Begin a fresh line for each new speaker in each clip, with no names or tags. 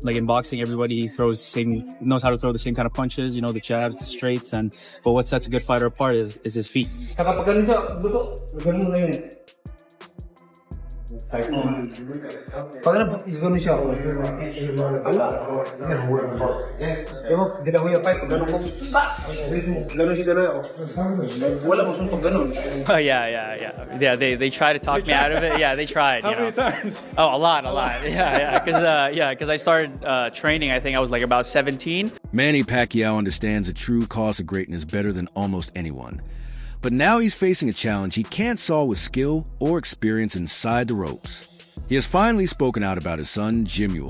like in boxing, everybody knows how to throw the same kind of punches, the jabs, the straights, but what sets a good fighter apart is his feet.
Kapag ganun siya, luto, ganun mo na yun. Pag ganun siya, ginawa yung fight, ganun ko, ganun siya ganun ako. Wala mo suntok ganun.
Oh, yeah. They tried to talk me out of it. Yeah, they tried.
How many times?
Oh, a lot. Because I started training. I think I was like about 17.
Manny Pacquiao understands the true cost of greatness better than almost anyone. But now he's facing a challenge he can't solve with skill or experience inside the ropes. He has finally spoken out about his son, Jimmy,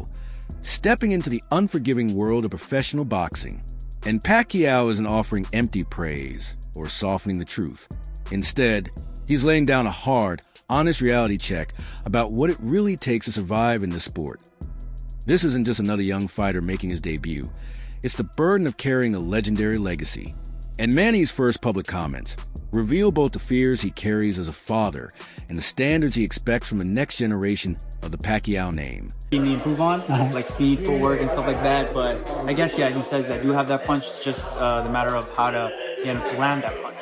stepping into the unforgiving world of professional boxing. And Pacquiao isn't offering empty praise or softening the truth. Instead, he's laying down a hard, honest reality check about what it really takes to survive in this sport. This isn't just another young fighter making his debut. It's the burden of carrying a legendary legacy. And Manny's first public comments reveal both the fears he carries as a father and the standards he expects from the next generation of the Pacquiao name.
He need to improve on, like speed, footwork, and stuff like that. But I guess, yeah, he says that you have that punch. It's just the matter of how to land that punch.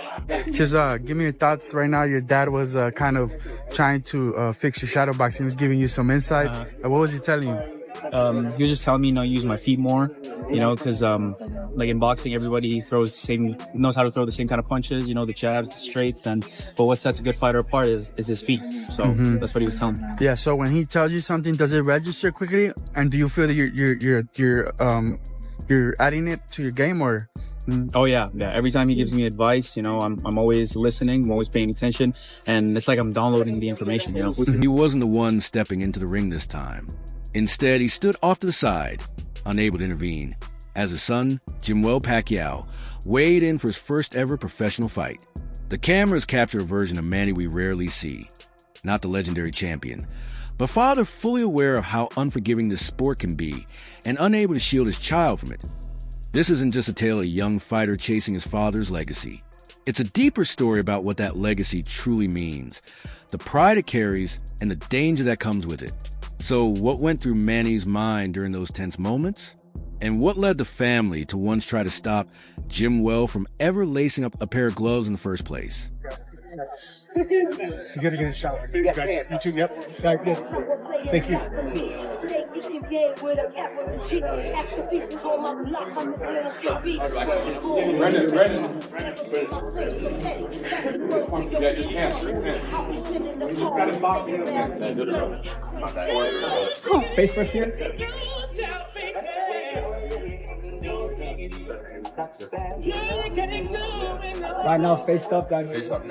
Just give me your thoughts right now. Your dad was kind of trying to fix your shadow boxing. He was giving you some insight. What was he telling you?
He was just telling me, use my feet more, because like in boxing, everybody knows how to throw the same kind of punches, the jabs, the straights, but what sets a good fighter apart is his feet. So that's what he was telling me.
Yeah. So when he tells you something, does it register quickly? And do you feel that you're adding it to your game, or?
Oh yeah. Every time he gives me advice, I'm always listening, I'm always paying attention, and it's like I'm downloading the information.
He wasn't the one stepping into the ring this time. Instead, he stood off to the side, unable to intervene, as his son, Manny Pacquiao, weighed in for his first ever professional fight. The cameras captured a version of Manny we rarely see, not the legendary champion, but father fully aware of how unforgiving this sport can be and unable to shield his child from it. This isn't just a tale of a young fighter chasing his father's legacy. It's a deeper story about what that legacy truly means, the pride it carries, and the danger that comes with it. So what went through Manny's mind during those tense moments? And what led the family to once try to stop Manny from ever lacing up a pair of gloves in the first place?
You gotta get a shower. You guys, you too, yep. Thank you.
Yeah, just hands.
Face first here. Right now, face up, guys.
Face up.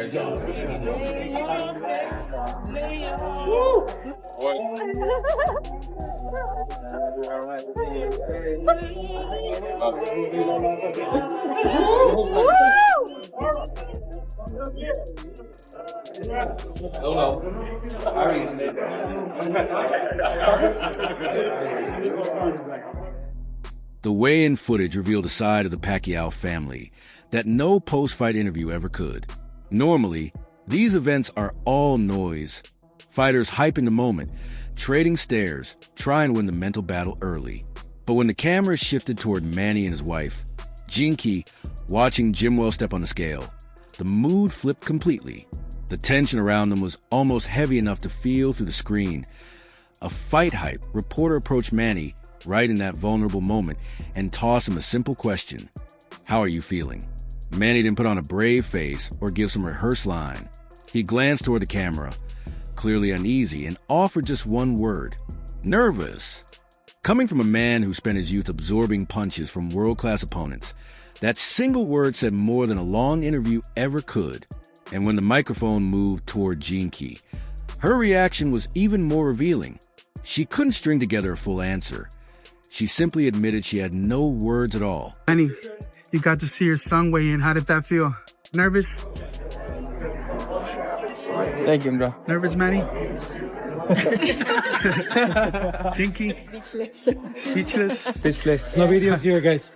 The weigh-in footage revealed a side of the Pacquiao family that no post-fight interview ever could. Normally, these events are all noise. Fighters hyping the moment, trading stares, trying to win the mental battle early. But when the camera shifted toward Manny and his wife, Jinky, watching Manny step on the scale, the mood flipped completely. The tension around them was almost heavy enough to feel through the screen. A fight hype reporter approached Manny right in that vulnerable moment and tossed him a simple question. How are you feeling? Manny didn't put on a brave face or give some rehearsed line. He glanced toward the camera, clearly uneasy, and offered just one word: nervous. Coming from a man who spent his youth absorbing punches from world-class opponents, that single word said more than a long interview ever could. And when the microphone moved toward Jinky, her reaction was even more revealing. She couldn't string together a full answer. She simply admitted she had no words at all.
Manny, you got to see your son weigh in. How did that feel? Nervous?
Thank you, bro.
Nervous, Manny? Jinky? Speechless?
Speechless. No videos here, guys.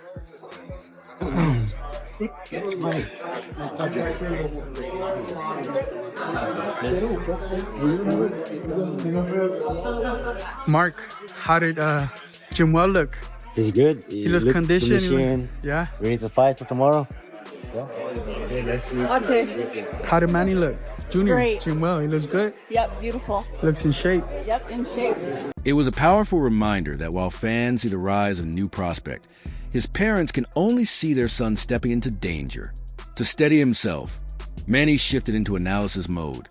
Mark, how did Jimwell look?
He's good.
He looks conditioned.
conditioned.
Yeah.
Ready to fight for tomorrow.
How did Manny look? Junior.
Great.
Jimwell, he looks good.
Yep, beautiful.
Looks in shape.
Yep, in shape.
It was a powerful reminder that while fans see the rise of a new prospect, his parents can only see their son stepping into danger. To steady himself, Manny shifted into analysis mode,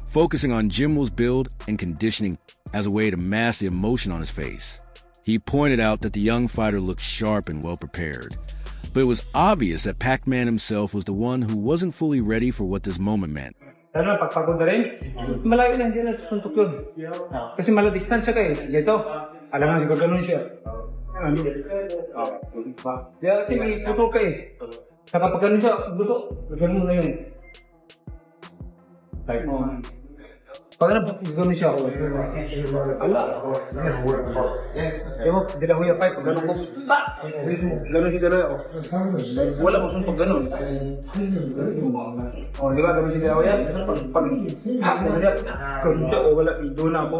focusing on Jimwell's build and conditioning as a way to mask the emotion on his face. He pointed out that the young fighter looked sharp and well-prepared, but it was obvious that Pac-Man himself was the one who wasn't fully ready for what this moment meant.
Lalo, pagpagod na rin, malayo na hindi na suntok yun. Kasi maladistansya ka eh. Ganito, alam na, di ko ganun siya. Kaya kasi may tutok ka eh. Saka pag ganun siya, ganun mo na yun. Pag ganun siya, ala. Ewan, di lang huya pa eh. Pag ganun ko, ganun siya na ako. Wala mo kung pag ganun. O, di ba, ganun siya na yan? Pag ganun siya, o wala, doon na ako.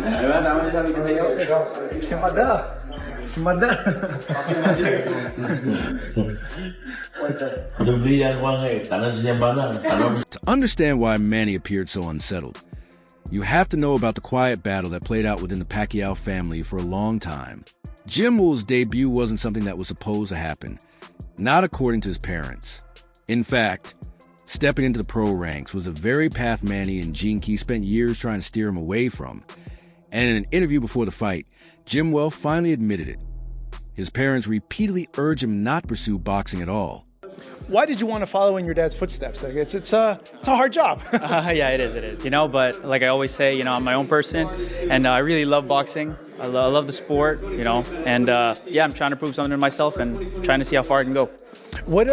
Diba, tama niya sabi ko sa'yo. Si Mada.
To understand why Manny appeared so unsettled, you have to know about the quiet battle that played out within the Pacquiao family for a long time. Jimwell's debut wasn't something that was supposed to happen, not according to his parents. In fact, stepping into the pro ranks was a very path Manny and Gene Key spent years trying to steer him away from. And in an interview before the fight, Jimwell finally admitted it. His parents repeatedly urged him not to pursue boxing at all.
Why did you want to follow in your dad's footsteps? Like it's a hard job.
Yeah, it is. You know, but like I always say, you know, I'm my own person, and I really love boxing. I love the sport, you know, and yeah, I'm trying to prove something to myself and trying to see how far I can go.
What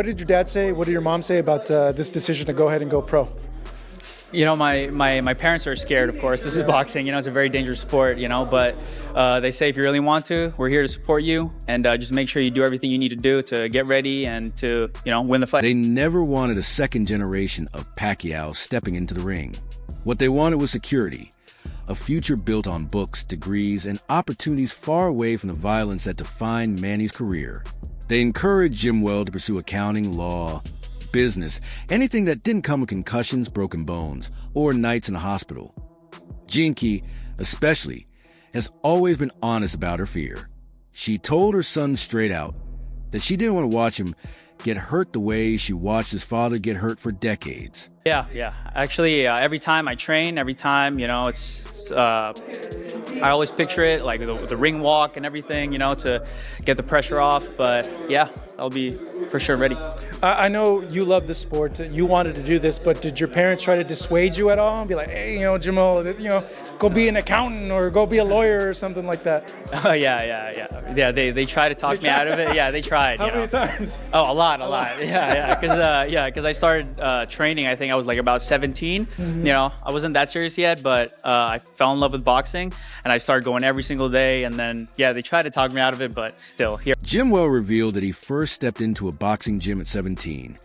did your dad say? What did your mom say about this decision to go ahead and go pro?
You know, my parents are scared, of course. This is boxing, you know, it's a very dangerous sport, you know, but they say if you really want to, we're here to support you, and just make sure you do everything you need to do to get ready and to, you know, win the fight.
They never wanted a second generation of Pacquiao stepping into the ring. What they wanted was security, a future built on books, degrees, and opportunities far away from the violence that defined Manny's career. They encouraged Jimwell to pursue accounting, law, business, anything that didn't come with concussions, broken bones, or nights in the hospital. Jinky, especially, has always been honest about her fear. She told her son straight out that she didn't want to watch him get hurt the way she watched his father get hurt for decades.
Yeah. Actually, every time I train, every time, you know, it's I always picture it, like the ring walk and everything, you know, to get the pressure off. But yeah, I'll be for sure ready.
I know you love the sport. You wanted to do this, but did your parents try to dissuade you at all and be like, hey, you know, Jamal, you know, go be an accountant or go be a lawyer or something like that?
Oh, yeah. They tried to talk me out of it. Yeah, they tried.
How many times?
Oh, a lot. Yeah. Because I started training, I think I was like about 17. You know, I wasn't that serious yet, but I fell in love with boxing and I started going every single day. And then, yeah, they tried to talk me out of it, but still here.
Jimwell revealed that he first stepped into a boxing gym at 17,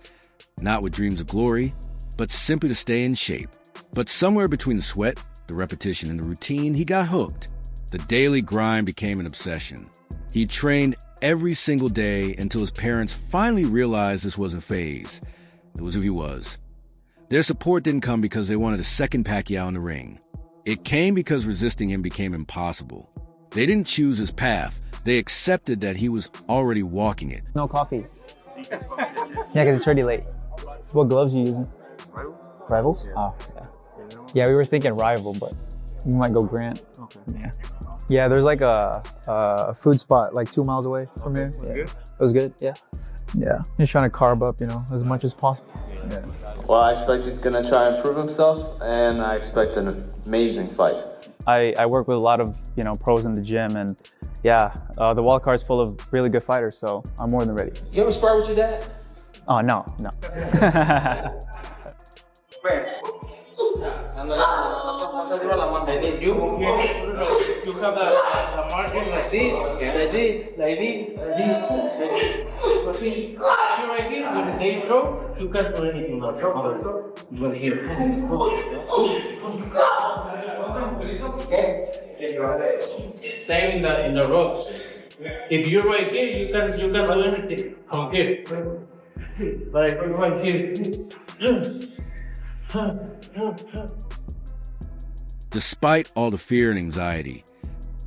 not with dreams of glory, but simply to stay in shape. But somewhere between the sweat, the repetition, and the routine, he got hooked. The daily grind became an obsession. He trained every single day until his parents finally realized this wasn't a phase. It was who he was. Their support didn't come because they wanted a second Pacquiao in the ring. It came because resisting him became impossible. They didn't choose his path. They accepted that he was already walking it.
No coffee. Yeah, because it's already late. What gloves are you using? Rivals? Oh, yeah. Yeah, we were thinking Rival, but we might go Grant. Okay. Yeah, there's like a food spot like 2 miles away from here. Yeah. It was good, yeah. Yeah, he's trying to carb up, you know, as much as possible. Yeah.
Well, I expect he's going to try and prove himself, and I expect an amazing fight.
I work with a lot of, you know, pros in the gym, and yeah, the wild card's full of really good fighters, so I'm more than ready.
You ever spar with your dad?
Oh, no.
You have the margin like this, like this. Right here, when they throw, you can't do anything more.
Same in the ropes. If you're right here, you can do anything from here. But if you're right here.
Despite all the fear and anxiety,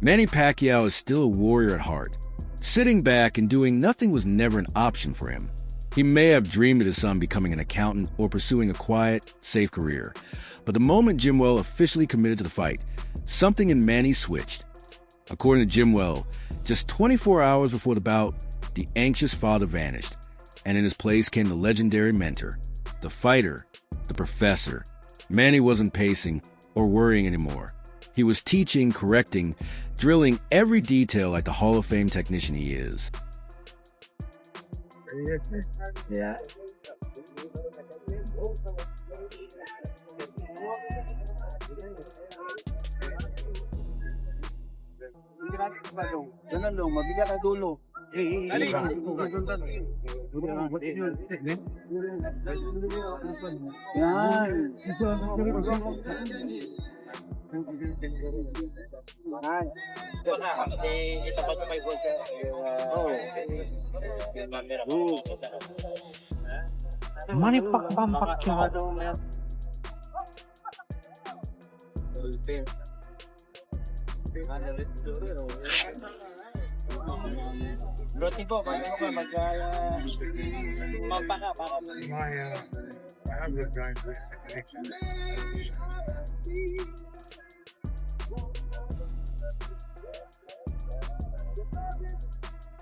Manny Pacquiao is still a warrior at heart. Sitting back and doing nothing was never an option for him. He may have dreamed of his son becoming an accountant or pursuing a quiet, safe career. But the moment Jimwell officially committed to the fight, something in Manny switched. According to Jimwell, just 24 hours before the bout, the anxious father vanished, and in his place came the legendary mentor, the fighter, the professor. Manny wasn't pacing or worrying anymore. He was teaching, correcting, drilling every detail like the Hall of Fame technician he is.
Yeah. Manny Pacquiao.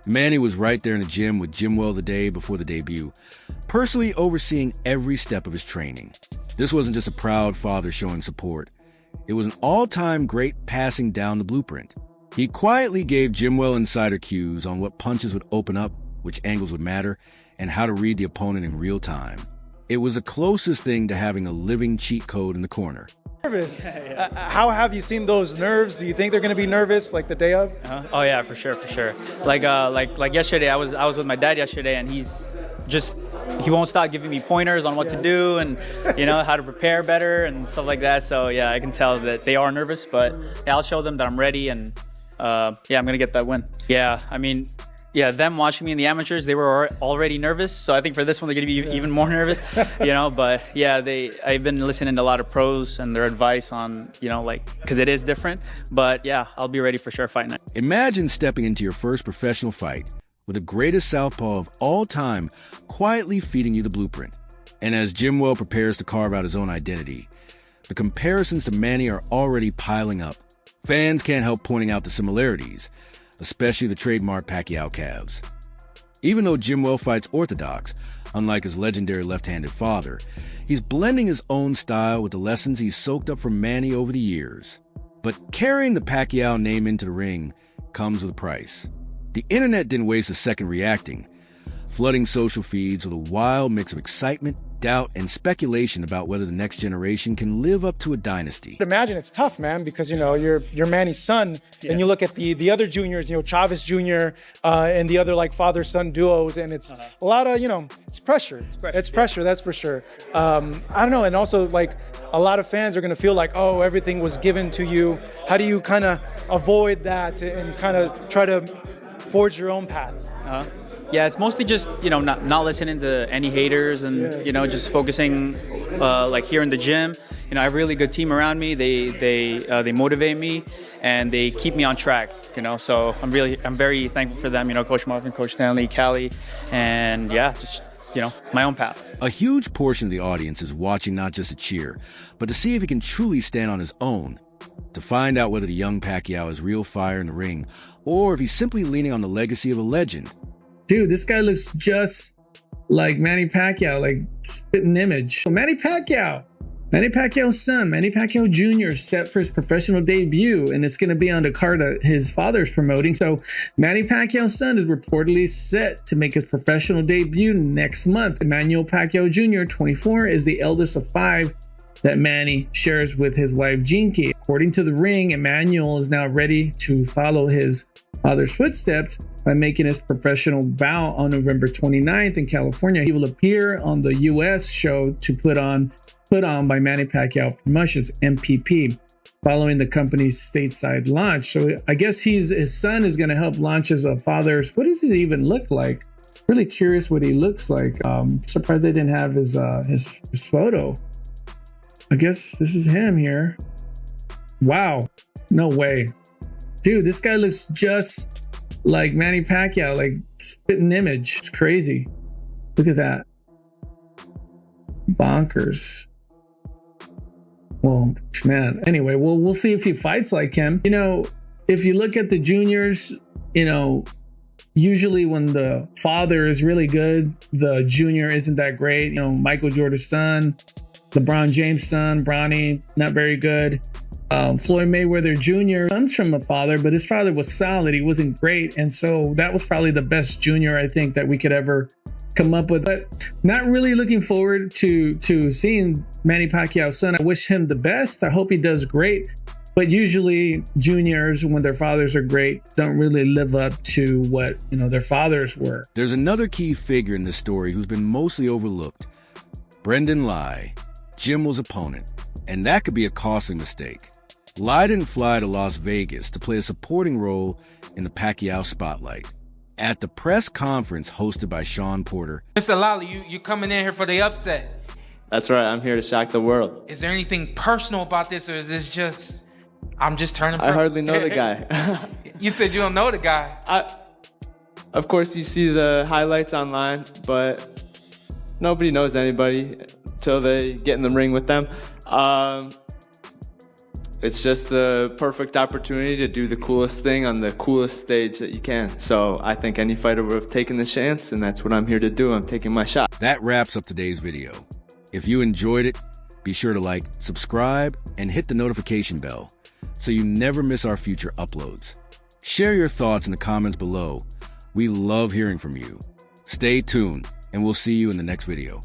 Manny was right there in the gym with Jimwell the day before the debut, personally overseeing every step of his training. This wasn't just a proud father showing support. It was an all-time great passing down the blueprint. He quietly gave Jimwell insider cues on what punches would open up, which angles would matter, and how to read the opponent in real time. It was the closest thing to having a living cheat code in the corner.
Nervous. How have you seen those nerves? Do you think they're going to be nervous like the day of?
Oh yeah, for sure. Like yesterday, I was with my dad yesterday, and he won't stop giving me pointers on what to do and how to prepare better and stuff like that. So yeah, I can tell that they are nervous, but yeah, I'll show them that I'm ready, and I'm gonna get that win. Yeah, I mean, yeah, them watching me in the amateurs, they were already nervous. So I think for this one, they're going to be even more nervous, But yeah, I've been listening to a lot of pros and their advice on, because it is different. But yeah, I'll be ready for sure fight night.
Imagine stepping into your first professional fight with the greatest southpaw of all time quietly feeding you the blueprint. And as Jimwell prepares to carve out his own identity, the comparisons to Manny are already piling up. Fans can't help pointing out the similarities, especially the trademark Pacquiao calves. Even though Jimwell fights orthodox, unlike his legendary left-handed father, he's blending his own style with the lessons he's soaked up from Manny over the years. But carrying the Pacquiao name into the ring comes with a price. The internet didn't waste a second reacting, flooding social feeds with a wild mix of excitement, doubt, and speculation about whether the next generation can live up to a dynasty.
Imagine it's tough, man, because you're Manny's son, and you look at the other juniors, Chavez Jr. And the other father-son duos, and it's a lot of it's pressure. It's pressure, that's for sure. I don't know, and also a lot of fans are gonna feel like, oh, everything was given to you. How do you kind of avoid that and kind of try to forge your own path?
Yeah, it's mostly just not listening to any haters and just focusing here in the gym. I have a really good team around me. They motivate me and they keep me on track. So I'm very thankful for them. Coach Marvin, Coach Stanley, Callie, and yeah, just my own path.
A huge portion of the audience is watching not just to cheer, but to see if he can truly stand on his own. To find out whether the young Pacquiao is real fire in the ring, or if he's simply leaning on the legacy of a legend.
Dude, this guy looks just like Manny Pacquiao, like spitting image. Manny Pacquiao's son, Manny Pacquiao Jr. set for his professional debut, and it's going to be on the card that his father's promoting. So Manny Pacquiao's son is reportedly set to make his professional debut next month. Emmanuel Pacquiao Jr., 24, is the eldest of 5. that Manny shares with his wife Jinky. According to The Ring, Emmanuel is now ready to follow his father's footsteps by making his professional bout on November 29th in California. He will appear on the U.S. show to put on by Manny Pacquiao Promotions, MPP, following the company's stateside launch. So I guess his son is going to help launch his father's. What does he even look like? Really curious what he looks like. Surprised they didn't have his photo. I guess this is him here. Wow, no way, dude. This guy looks just like Manny Pacquiao, like spitting image. It's crazy. Look at that. Bonkers. Well, man. Anyway, we'll see if he fights like him. You know, if you look at the juniors, you know, usually when the father is really good, the junior isn't that great. You know, Michael Jordan's son, LeBron James' son, Bronny, not very good. Floyd Mayweather Jr. comes from a father, but his father was solid. He wasn't great. And so that was probably the best junior I think that we could ever come up with. But not really looking forward to seeing Manny Pacquiao's son. I wish him the best. I hope he does great. But usually juniors, when their fathers are great, don't really live up to what, you know, their fathers were.
There's another key figure in this story who's been mostly overlooked. Brendan Lai, Jimmel's opponent. And that could be a costly mistake. Lai didn't fly to Las Vegas to play a supporting role in the Pacquiao spotlight. At the press conference hosted by Sean Porter,
Mr. Lally, you coming in here for the upset.
That's right, I'm here to shock the world.
Is there anything personal about this, or is this just, I'm just turning
I hardly know the guy.
You said you don't know the guy.
Of course, you see the highlights online, but nobody knows anybody till they get in the ring with them. It's just the perfect opportunity to do the coolest thing on the coolest stage that you can. So I think any fighter would have taken the chance, and that's what I'm here to do. I'm taking my shot.
that wraps up today's video. If you enjoyed it, be sure to like, subscribe, and hit the notification bell so you never miss our future uploads. Share your thoughts in the comments below. We love hearing from you. Stay tuned, and we'll see you in the next video.